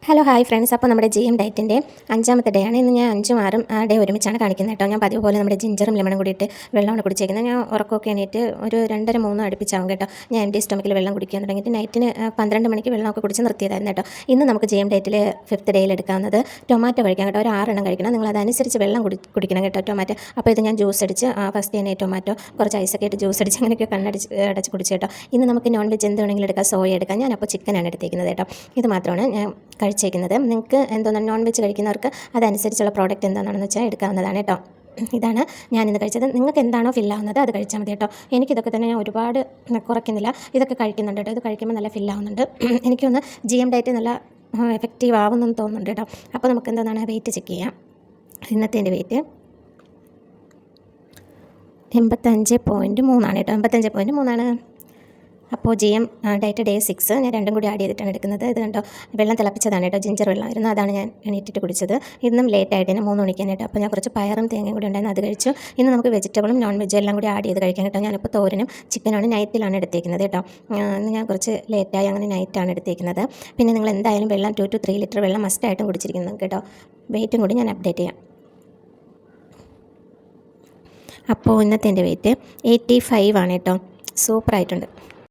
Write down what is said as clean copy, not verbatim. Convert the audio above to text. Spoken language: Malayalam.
Hello hi friends. അപ്പോൾ നമ്മുടെ GM ഡയറ്റിൻ്റെ 5ാമത്തെ ഡേ ആണ്. ഇന്ന് ഞാൻ 5ഉം 6ഉം ഡേ ഒരുമിച്ചാണ് കാണിക്കുന്നത് കേട്ടോ. ഞാൻ പതിവ് പോലെ നമ്മുടെ ജിഞ്ചറും ലെമണും കൂടിയിട്ട് വെള്ളമാണ് കുടിച്ചേക്കുന്നത്. ഞാൻ ഉറക്കമൊക്കെ എണീറ്റ് ഒരു 2:30 3 അടുപ്പിച്ചാവും കേട്ടോ. ഞാൻ എൻ്റെ സ്റ്റൊമക്കിൽ വെള്ളം കുടിക്കാൻ തുടങ്ങിയിട്ട് നൈറ്റിന് 12 മണിക്ക് വെള്ളമൊക്കെ കുടിച്ച് നിർത്തിയതായിരുന്നു കേട്ടോ. ഇന്ന് നമുക്ക് GM ഡയറ്റിൽ 5th ഡേയിൽ എടുക്കാവുന്നത് ടൊമാറ്റോ കഴിക്കാം കേട്ടോ. ഒരു 6 എണ്ണം കഴിക്കണം. നിങ്ങൾ അതനുസരിച്ച് വെള്ളം കുടിക്കണം കേട്ടോ ടൊമാറ്റോ. അപ്പോൾ ഇത് ഞാൻ ജ്യൂസ് അടിച്ച് ഫസ്റ്റ് തന്നെ ടൊമാറ്റോ കുറച്ച് ഐസൊക്കെ ഇട്ട് ജ്യൂസ് അടിച്ച് അങ്ങനെയൊക്കെ അടച്ച് കുടിച്ച് കേട്ടോ. ഇന്ന് നമുക്ക് നോൺ വെജ് എന്ത് വേണമെങ്കിലും എടുക്കാം. സോയ എടുക്കാം. ഞാനപ്പോൾ ചിക്കനാണ് എടുത്തേക്കുന്നത് കേട്ടോ. ഇത് മാത്രമാണ് ഞാൻ കഴിച്ചേക്കുന്നത്. നിങ്ങൾക്ക് എന്തോന്നാണ് നോൺ വെജ് കഴിക്കുന്നവർക്ക് അതനുസരിച്ചുള്ള പ്രോഡക്റ്റ് എന്താണെന്ന് വെച്ചാൽ എടുക്കാവുന്നതാണ് കേട്ടോ. ഇതാണ് ഞാനിന്ന് കഴിച്ചത്. നിങ്ങൾക്ക് എന്താണോ ഫില്ലാവുന്നത് അത് കഴിച്ചാൽ മതി കേട്ടോ. എനിക്കിതൊക്കെ തന്നെ ഞാൻ ഒരുപാട് കുറയ്ക്കുന്നില്ല. ഇതൊക്കെ കഴിക്കുന്നുണ്ട് കേട്ടോ. ഇത് കഴിക്കുമ്പോൾ നല്ല ഫില്ലാവുന്നുണ്ട്. എനിക്കൊന്ന് GM ഡയറ്റ് നല്ല എഫക്റ്റീവ് ആവുന്നെന്ന് തോന്നുന്നുണ്ട് കേട്ടോ. അപ്പോൾ നമുക്ക് എന്താണ് വെയിറ്റ് ചെക്ക് ചെയ്യാം. ഇന്നത്തെ എൻ്റെ വെയിറ്റ് 85.3 ആണ് കേട്ടോ. 85.3 ആണ്. അപ്പോൾ GM ഡയറ്റ് ഡേ 6 ഞാൻ രണ്ടും കൂടി ആഡ് ചെയ്തിട്ടാണ് എടുക്കുന്നത്. ഇത് കണ്ടോ, വെള്ളം തിളപ്പിച്ചതാണ് കേട്ടോ. ജിഞ്ചർ വെള്ളമായിരുന്നു, അതാണ് ഞാൻ എണീറ്റിട്ട് കുടിച്ചത്. ഇന്നും ലേറ്റ് ആയിട്ട് തന്നെ 3 മണിക്കാണ് കേട്ടോ. അപ്പോൾ ഞാൻ കുറച്ച് പയറും തേങ്ങയും കൂടി ഉണ്ടായിരുന്നു, അത് കഴിച്ചു. ഇന്ന് നമുക്ക് വെജിറ്റബിളും നോൺ വെജും എല്ലാം കൂടി ആഡ് ചെയ്ത് കഴിക്കാം കേട്ടോ. ഞാനിപ്പോൾ തോരനും ചിക്കനാണ് നൈറ്റിലാണ് എടുത്തേക്കുന്നത് കേട്ടോ. ഇന്ന് ഞാൻ കുറച്ച് ലേറ്റായി അങ്ങനെ നൈറ്റാണ് എടുത്തേക്കുന്നത്. പിന്നെ നിങ്ങൾ എന്തായാലും വെള്ളം 2 to 3 ലിറ്റർ വെള്ളം മസ്റ്റായിട്ടും കുടിച്ചിരിക്കുന്നു കേട്ടോ. വെയിറ്റും കൂടി ഞാൻ അപ്ഡേറ്റ് ചെയ്യാം. അപ്പോൾ ഇന്നത്തെ എൻ്റെ വെയിറ്റ് 85 ആണ് കേട്ടോ. സൂപ്പറായിട്ടുണ്ട്.